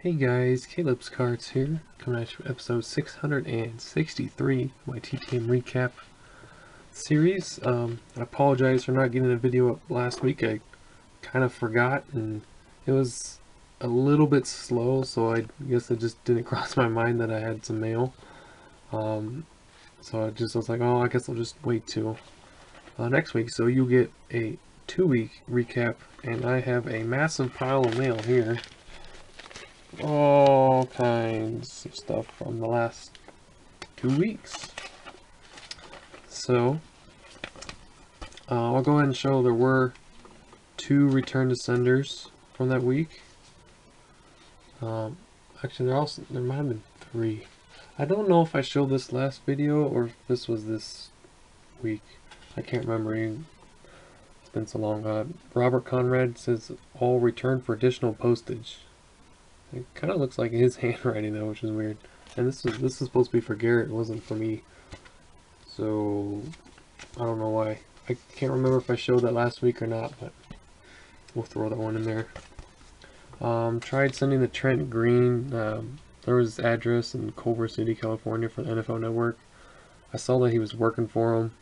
Hey guys, Caleb's Cards here, coming at you with episode 663 of my TTM recap series. I apologize for not getting a video up last week. I kind of forgot, and it was a little bit slow, so I guess it just didn't cross my mind that I had some mail. So I was like, oh, I guess I'll just wait till next week. So you'll get a 2-week recap, and I have a massive pile of mail here. All kinds of stuff from the last 2 weeks. So I'll go ahead and show there were 2 return to senders from that week. Actually, there might have been 3. I don't know if I showed this last video or if this was this week. I can't remember. It's been so long. Robert Conrad says all return for additional postage. It kind of looks like his handwriting though, which is weird. And this is supposed to be for Garrett, it wasn't for me. So I don't know why. I can't remember if I showed that last week or not, but we'll throw that one in there. Tried sending the Trent Green. There was his address in Culver City, California for the NFL Network. I saw that he was working for him.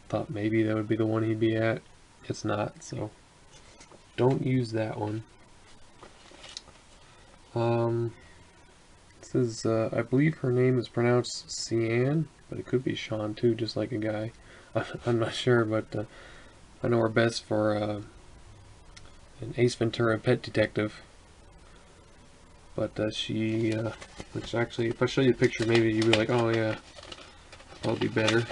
Thought maybe that would be the one he'd be at. It's not, so don't use that one. This is, I believe her name is pronounced Cian, but it could be Sean too, just like a guy. I'm not sure, but I know her best for an Ace Ventura Pet Detective. But she, which actually, if I show you a picture, maybe you'd be like, oh yeah, that'll be better.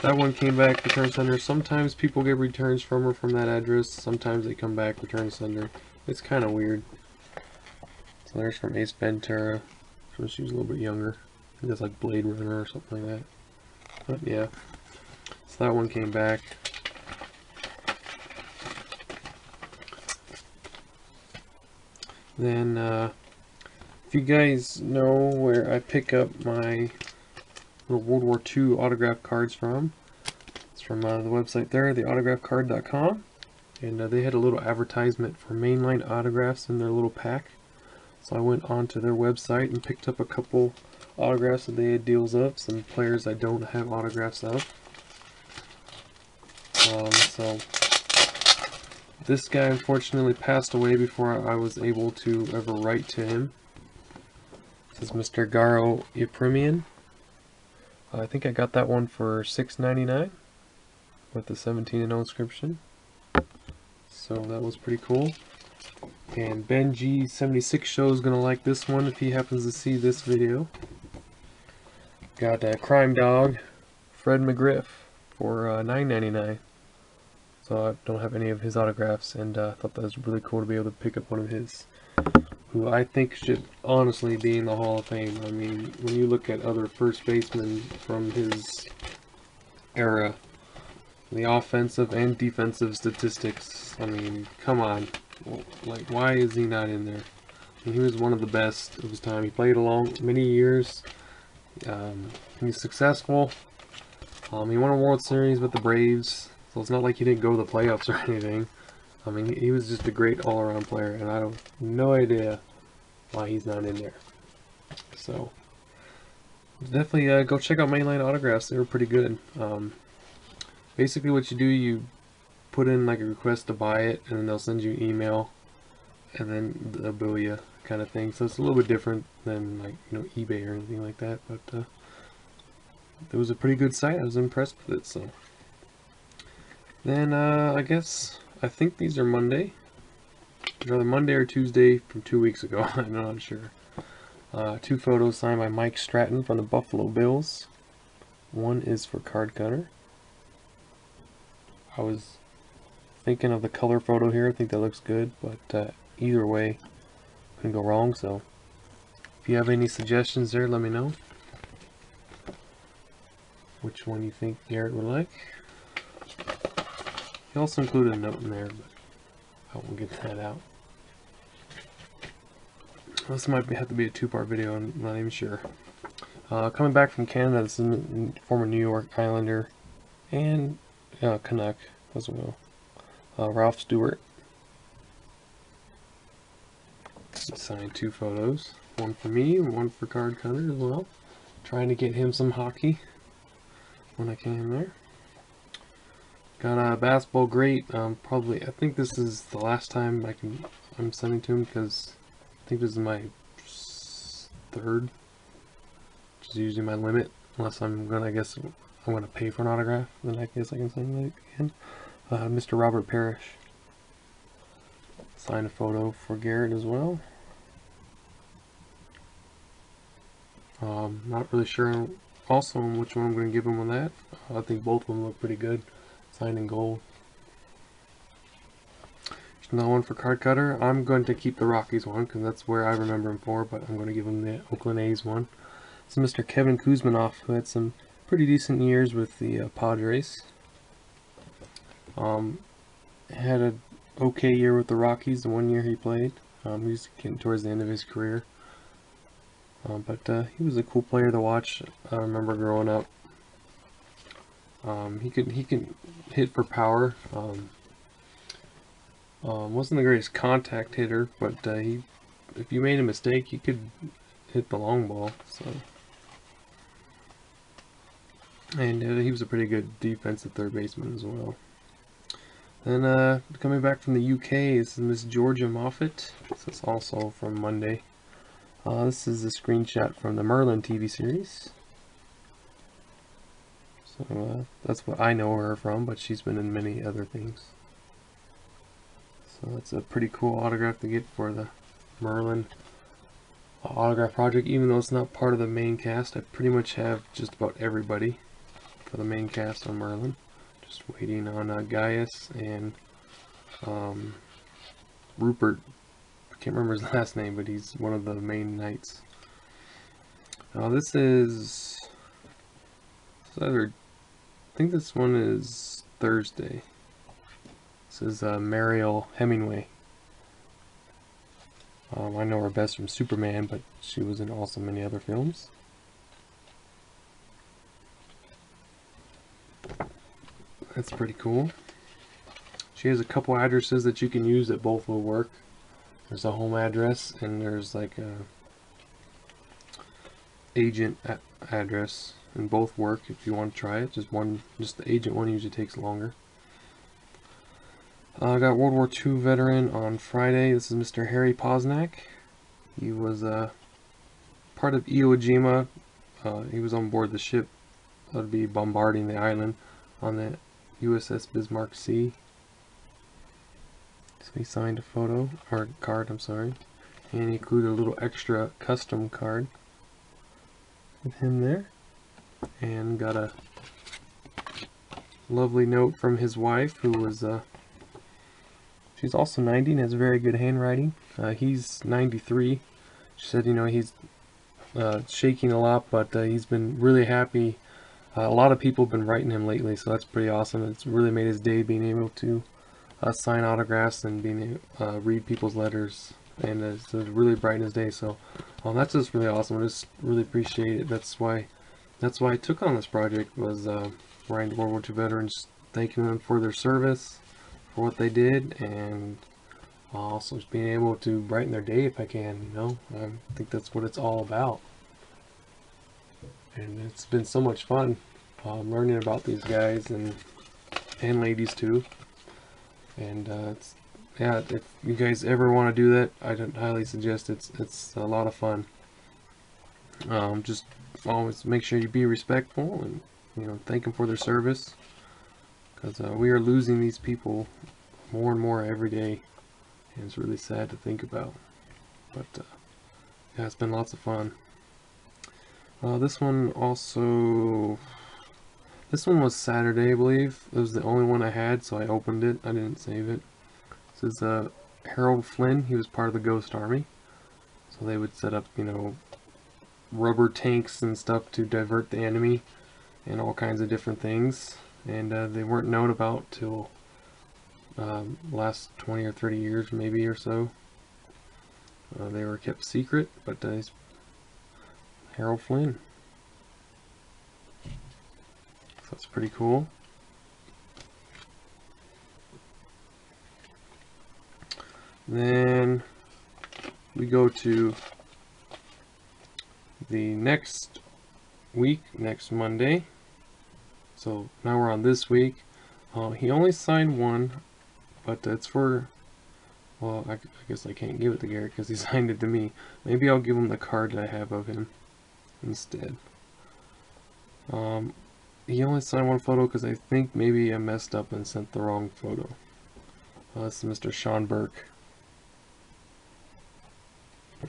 That one came back, return sender. Sometimes people get returns from her from that address. Sometimes they come back, return sender. It's kind of weird. So there's from Ace Ventura, when she was a little bit younger. I think that's like Blade Runner or something like that. But yeah, so that one came back. Then, if you guys know where I pick up my little World War II autograph cards from, it's from the website there, theautographcard.com. And they had a little advertisement for mainline autographs in their little pack. So I went onto their website and picked up a couple autographs that they had deals of, some players I don't have autographs of. So this guy unfortunately passed away before I was able to ever write to him. This is Mr. Garo Yepremian. I think I got that one for $6.99 with the 17-0 inscription. So that was pretty cool. And Benji76 Show is going to like this one if he happens to see this video. Got a Crime Dog, Fred McGriff, for $9.99. So I don't have any of his autographs, and I thought that was really cool to be able to pick up one of his, who I think should honestly be in the Hall of Fame. I mean, when you look at other first basemen from his era, the offensive and defensive statistics, I mean, come on. Like, why is he not in there? I mean, he was one of the best of his time. He played along many years. He's successful. He won a World Series with the Braves, so it's not like he didn't go to the playoffs or anything. I mean, he was just a great all-around player, and I have no idea why he's not in there. So definitely go check out Mainline Autographs. They were pretty good. Basically what you do, you put in like a request to buy it, and then they'll send you an email, and then they'll bill you, kind of thing. So it's a little bit different than, like, you know, eBay or anything like that, but it was a pretty good site. I was impressed with it. So then I think these are Monday. They're either Monday or Tuesday from 2 weeks ago. I'm not sure. 2 photos signed by Mike Stratton from the Buffalo Bills. One is for Card Cutter. I was thinking of the color photo here. I think that looks good, but either way, couldn't go wrong. So if you have any suggestions there, let me know which one you think Garrett would like. He also included a note in there, but I won't get that out. This might have to be a 2-part video, I'm not even sure. Coming back from Canada, this is a former New York Islander and Canuck as well. Ralph Stewart. Signed 2 photos, one for me and one for Card Cutter as well. Trying to get him some hockey when I can there. Got a basketball great. Probably, I think this is the last time I'm sending to him, because I think this is my 3rd, which is usually my limit. Unless I'm gonna, I guess I'm gonna pay for an autograph, then I guess I can send it again. Mr. Robert Parrish. Signed a photo for Garrett as well. Not really sure also which one I'm going to give him on that. I think both of them look pretty good. Signed in gold. There's another one for Card Cutter. I'm going to keep the Rockies one because that's where I remember him for, but I'm going to give him the Oakland A's one. It's Mr. Kevin Kuzmanoff, who had some pretty decent years with the Padres. Had an okay year with the Rockies the one year he played. He was getting towards the end of his career. But he was a cool player to watch. I remember growing up. He can hit for power. Wasn't the greatest contact hitter, but if you made a mistake, he could hit the long ball. So, and he was a pretty good defensive third baseman as well. Then coming back from the UK is Miss Georgia Moffat. This is also from Monday. This is a screenshot from the Merlin TV series. So that's what I know her from, but she's been in many other things. So that's a pretty cool autograph to get for the Merlin autograph project. Even though it's not part of the main cast, I pretty much have just about everybody for the main cast on Merlin. Just waiting on Gaius and Rupert. I can't remember his last name, but he's one of the main knights. This is either, I think this one is Thursday. This is Mariel Hemingway. I know her best from Superman, but she was in also many other films. That's pretty cool. She has a couple addresses that you can use that both will work. There's a home address, and there's like a agent address, and both work if you want to try it. Just the agent one usually takes longer. I got World War II veteran on Friday. This is Mr. Harry Posnack. He was part of Iwo Jima. He was on board the ship that would be bombarding the island on the USS Bismarck Sea. So he signed a photo, or card, I'm sorry, and he included a little extra custom card with him there, and got a lovely note from his wife, who was she's also 90 and has very good handwriting. He's 93. She said, you know, he's shaking a lot, but he's been really happy. A lot of people have been writing him lately, so that's pretty awesome. It's really made his day being able to sign autographs and being able to read people's letters, and it's really brightened his day. So that's just really awesome. I just really appreciate it. That's why I took on this project, was writing to World War II veterans, thanking them for their service, for what they did, and also just being able to brighten their day if I can. You know, I think that's what it's all about. And it's been so much fun learning about these guys and ladies too. And yeah, if you guys ever want to do that, I'd highly suggest it. It's a lot of fun. Just always make sure you be respectful and, you know, thank them for their service, because we are losing these people more and more every day, and it's really sad to think about. But yeah, it's been lots of fun. This one was Saturday, I believe. It was the only one I had, so I opened it. I didn't save it. This is Harold Flynn. He was part of the Ghost Army. So they would set up, you know, rubber tanks and stuff to divert the enemy and all kinds of different things. And they weren't known about till last 20 or 30 years maybe or so. They were kept secret, but he's Harold Flynn. So that's pretty cool. Then we go to the next week, next Monday. So now we're on this week. He only signed one, but it's for, well, I guess I can't give it to Garrett because he signed it to me. Maybe I'll give him the card that I have of him instead. He only signed one photo because I think maybe I messed up and sent the wrong photo. This is Mr. Sean Burke.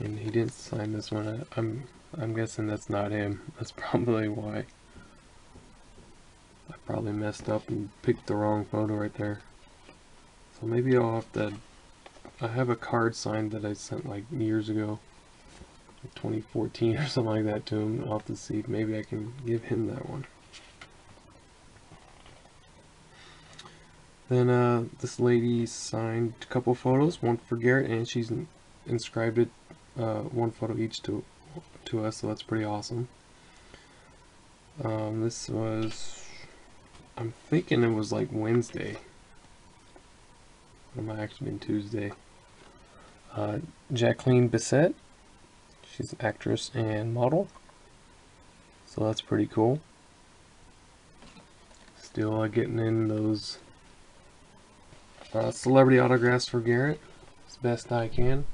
And he didn't sign this one. I'm guessing that's not him. That's probably why. I probably messed up and picked the wrong photo right there. So maybe I'll have to... I have a card signed that I sent like years ago. 2014 or something like that to him. I'll have to see if maybe I can give him that one. Then this lady signed a couple photos, one for Garrett, and she's inscribed it one photo each to us, so that's pretty awesome. This was, I'm thinking it was like Wednesday. It might actually been Tuesday. Jacqueline Bissett. She's an actress and model, so that's pretty cool. Still getting in those celebrity autographs for Garrett as best I can.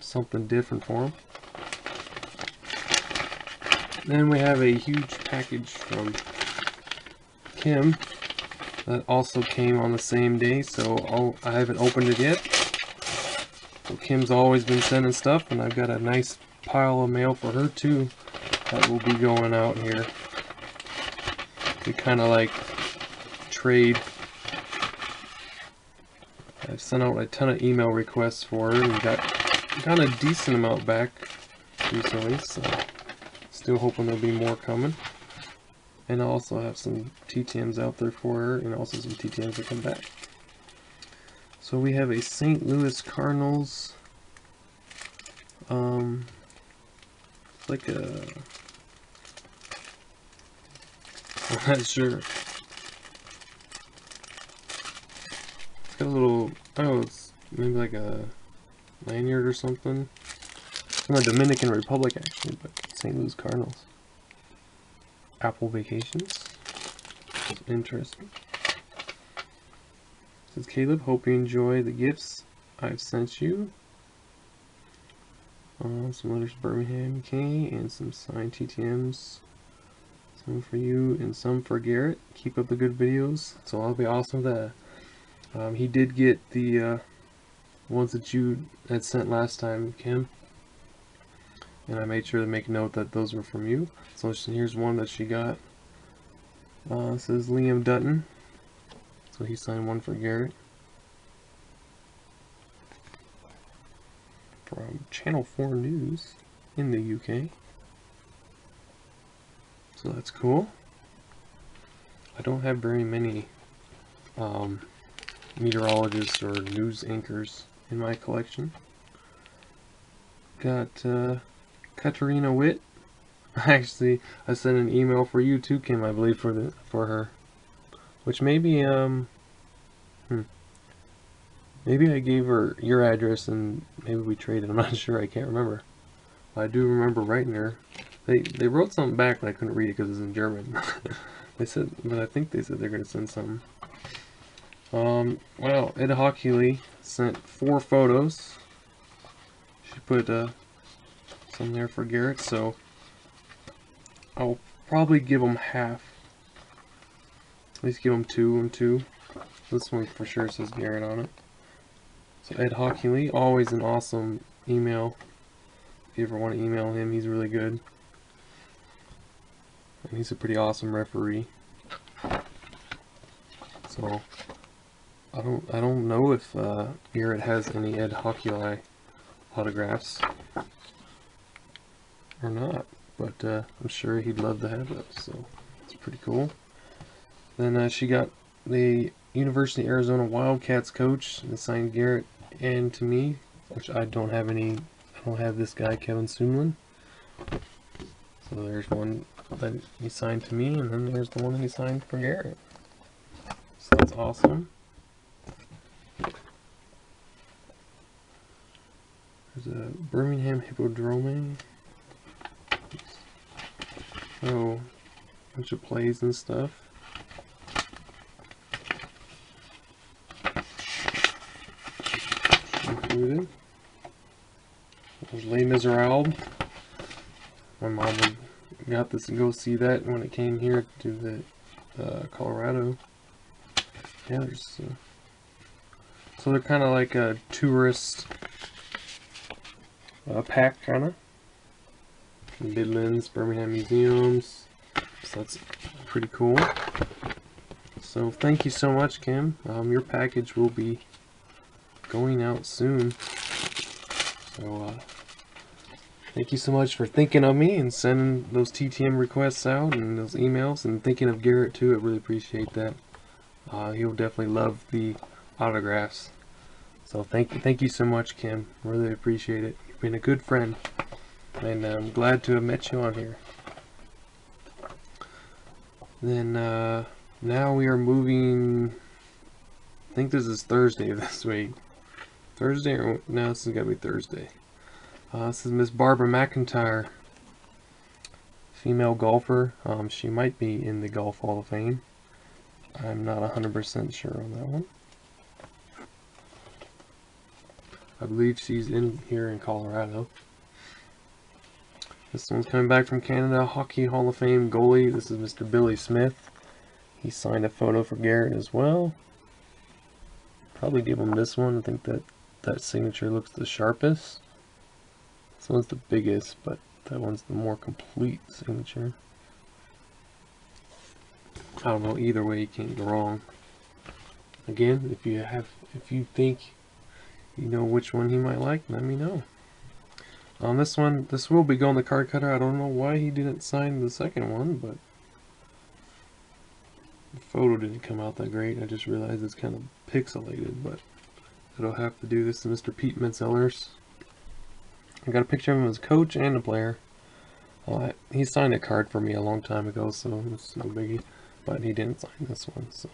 Something different for him. Then we have a huge package from Kim that also came on the same day, so I haven't opened it yet. So Kim's always been sending stuff, and I've got a nice pile of mail for her too that will be going out here. We kind of like trade. I've sent out a ton of email requests for her and got a decent amount back recently, so still hoping there'll be more coming. And I also have some TTMs out there for her, and also some TTMs that come back. So we have a St. Louis Cardinals, like a, I'm not sure. It's got a little, oh, it's maybe like a lanyard or something. From the Dominican Republic actually, but St. Louis Cardinals. Apple Vacations. That's interesting. It says, Caleb, hope you enjoy the gifts I've sent you. Some letters to Birmingham, UK, and some signed TTMs. Some for you and some for Garrett. Keep up the good videos. So that'll be awesome. That he did get the ones that you had sent last time, Kim. And I made sure to make note that those were from you. So here's one that she got. It says Liam Dutton. So he signed one for Garrett. From Channel 4 News in the UK. So that's cool. I don't have very many meteorologists or news anchors in my collection. Got Katarina Witt. Actually, I sent an email for you too, Kim, I believe, for her. Which maybe maybe I gave her your address and maybe we traded. I'm not sure. I can't remember. I do remember writing her. They wrote something back, but I couldn't read it because it's in German. They said, but I think they said they're gonna send something. Well, Ed Hockley sent 4 photos. She put some there for Garrett, so I'll probably give them half. At least give them 2 and 2. This one for sure says Garrett on it. So Ed Hockley, always an awesome email. If you ever want to email him, he's really good. And he's a pretty awesome referee. So I don't know if Garrett has any Ed Hockley autographs or not, but I'm sure he'd love to have those. So it's pretty cool. Then she got the University of Arizona Wildcats coach and signed Garrett and to me, which I don't have any. I don't have this guy, Kevin Sumlin. So there's one that he signed to me, and then there's the one that he signed for Garrett. So that's awesome. There's a Birmingham Hippodrome. Oh, a bunch of plays and stuff. Included. There's Les Miserables. My mom got this to go see that when it came here to the Colorado. Yeah, there's so they're kind of like a tourist pack, kind of. Midlands, Birmingham Museums. So that's pretty cool. So thank you so much, Kim. Your package will be going out soon. So thank you so much for thinking of me and sending those TTM requests out and those emails, and thinking of Garrett too. I really appreciate that. He'll definitely love the autographs. So thank you so much, Kim. Really appreciate it. You've been a good friend, and I'm glad to have met you on here. Then now we are moving. I think this is Thursday this week. Thursday or no? This is gotta be Thursday. This is Miss Barbara McIntyre, female golfer. She might be in the Golf Hall of Fame. I'm not 100% sure on that one. I believe she's in here in Colorado. This one's coming back from Canada. Hockey Hall of Fame goalie. This is Mr. Billy Smith. He signed a photo for Garrett as well. Probably give him this one. I think that signature looks the sharpest. This one's the biggest, but that one's the more complete signature. I don't know, either way you can't go wrong. Again, if you think you know which one he might like, let me know. On this one, this will be going to card cutter. I don't know why he didn't sign the second one, but the photo didn't come out that great. I just realized it's kind of pixelated, but it'll have to do. This is Mr. Pete Metzellers. I got a picture of him as coach and a player. He signed a card for me a long time ago, so it's no biggie. But he didn't sign this one, so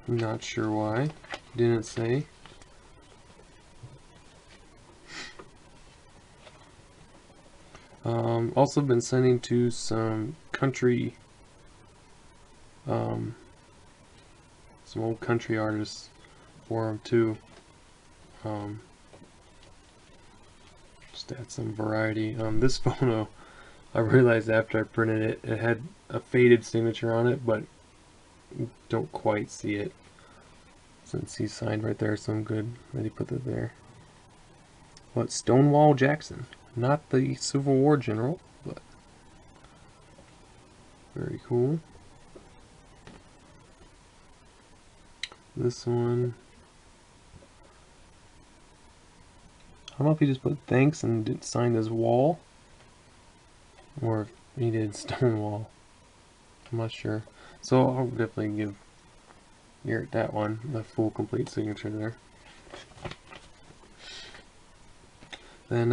I'm not sure why. Didn't say. Also been sending to some country, some old country artists for them too. Just add some variety. This photo, I realized after I printed it, it had a faded signature on it, but you don't quite see it since he signed right there, so I'm good that he put that there. But Stonewall Jackson, not the Civil War general, but very cool. This one, I don't know if he just put thanks and didn't sign his wall, or if he did Stonewall. I'm not sure. So I'll definitely give Garrett that one, the full complete signature there. Then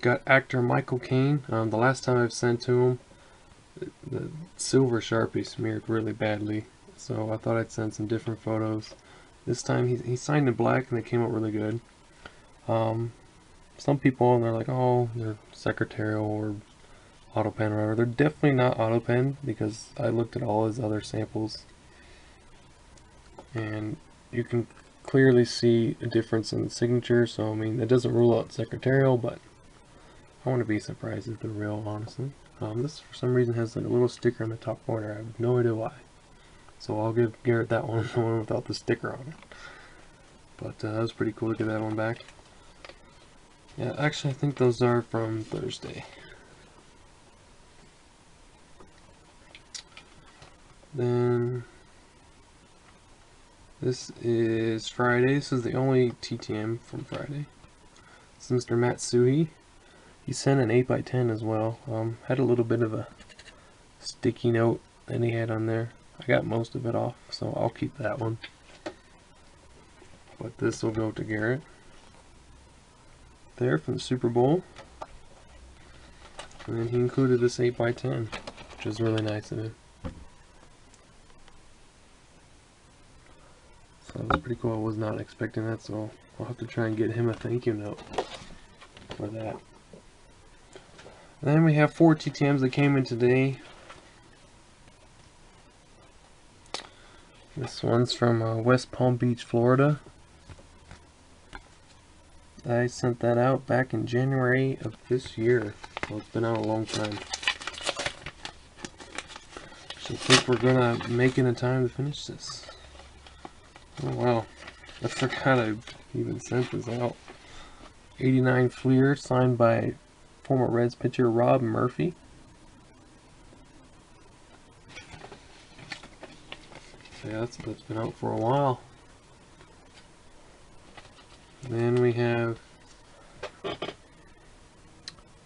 got actor Michael Caine. The last time I've sent to him, the silver Sharpie smeared really badly, so I thought I'd send some different photos. This time he signed in black and they came out really good. Some people, they're like, oh, they're secretarial or auto pen or whatever. They're definitely not auto pen, because I looked at all his other samples and you can clearly see a difference in the signature. So I mean, it doesn't rule out secretarial, but I want to be surprised if they're real, honestly. This for some reason has like a little sticker in the top corner. I have no idea why, so I'll give Garrett that one, the one without the sticker on it. But that was pretty cool to get that one back. Yeah, actually I think those are from Thursday. Then this is Friday. This is the only TTM from Friday. This is Mr. Matsuhi. He sent an 8x10 as well. Had a little bit of a sticky note that he had on there. I got most of it off, so I'll keep that one. But this will go to Garrett. There from the Super Bowl. And then he included this 8x10, which is really nice of him. So That was pretty cool. I was not expecting that, so I'll have to try and get him a thank you note for that. Then we have 4 TTMs that came in today. This one's from West Palm Beach, Florida. I sent that out back in January of this year, so it's been out a long time. So I think we're gonna make it in time to finish this. Oh wow, I forgot I even sent this out. 89 Fleer, signed by former Reds pitcher Rob Murphy. So yeah, that's been out for a while. Then we have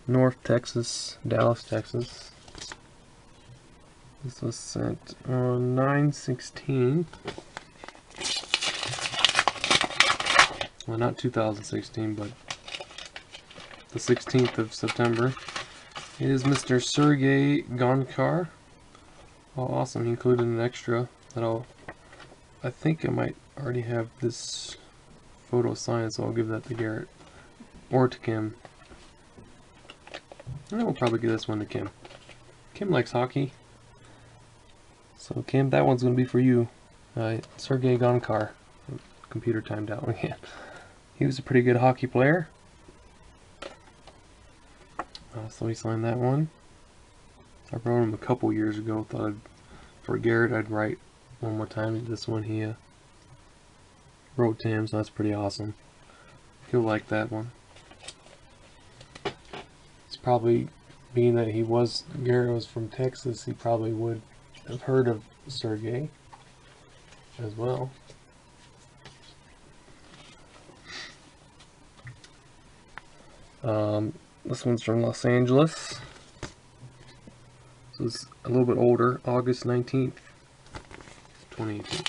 North Texas, Dallas, Texas. This was sent on 9/16. Well, not 2016, but the 16th of September. It is Mr. Sergey Gonkar. Oh, awesome! He included an extra that I think I might already have this photo signed, so I'll give that to Garrett or to Kim. And we'll probably give this one to Kim. Kim likes hockey, so Kim, that one's gonna be for you. Sergey Gonkar. Computer timed out again. He was a pretty good hockey player. So he signed that one. I wrote him a couple years ago. Thought for Garrett I'd write one more time. This one he wrote to him, so that's pretty awesome. He'll like that one. It's probably, being that Garrett was from Texas, he probably would have heard of Sergey as well. This one's from Los Angeles. So it's a little bit older, August 19th, 2018.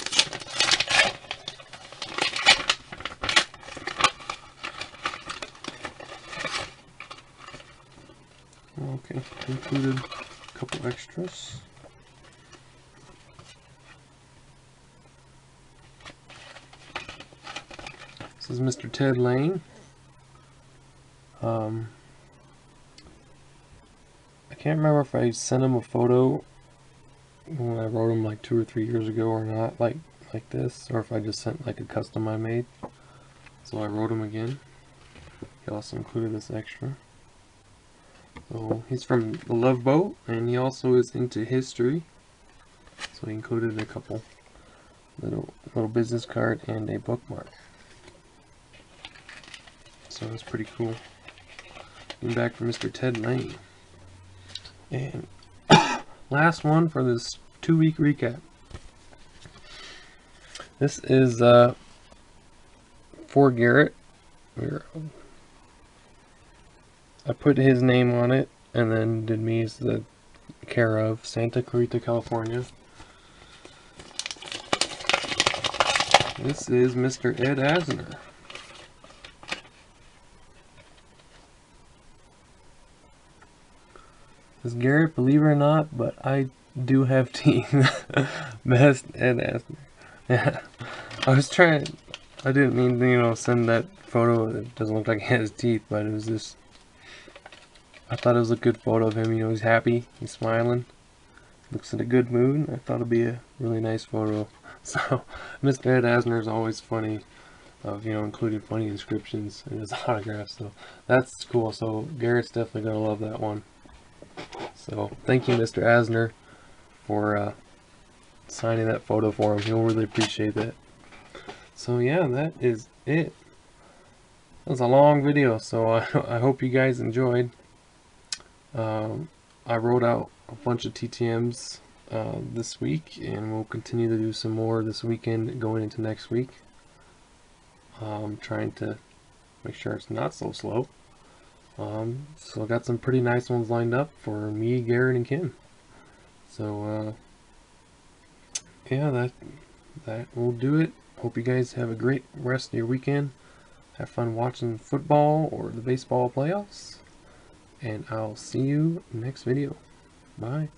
Okay, included a couple extras. This is Mr. Ted Lane. I can't remember if I sent him a photo when I wrote him like 2 or 3 years ago or not, like this, or if I just sent like a custom I made. So I wrote him again. He also included this extra. So he's from the Love Boat, and he also is into history. So he included a couple little business card and a bookmark. So that's pretty cool. Getting back from Mr. Ted Lane. And last one for this 2-week recap. This is for Garrett. I put his name on it, and then did me as the care of Santa Clarita, California. This is Mr. Ed Asner. This Garrett, believe it or not, but I do have teeth. Best Ed Asner. Yeah, I didn't mean to, send that photo. It doesn't look like he has teeth, but it was just, I thought it was a good photo of him. He's happy, he's smiling, looks in a good mood. I thought it'd be a really nice photo. So, Mr. Ed Asner is always funny, of including funny inscriptions in his autographs. So that's cool. So Garrett's definitely gonna love that one. So thank you, Mr. Asner, for signing that photo for him. He'll really appreciate that. So yeah, that is it. That was a long video, so I hope you guys enjoyed. I wrote out a bunch of TTMs this week, and we'll continue to do some more this weekend going into next week. Trying to make sure it's not so slow. So I got some pretty nice ones lined up for me, Garrett, and Kim. So yeah, that will do it. Hope you guys have a great rest of your weekend. Have fun watching football or the baseball playoffs. And I'll see you next video. Bye.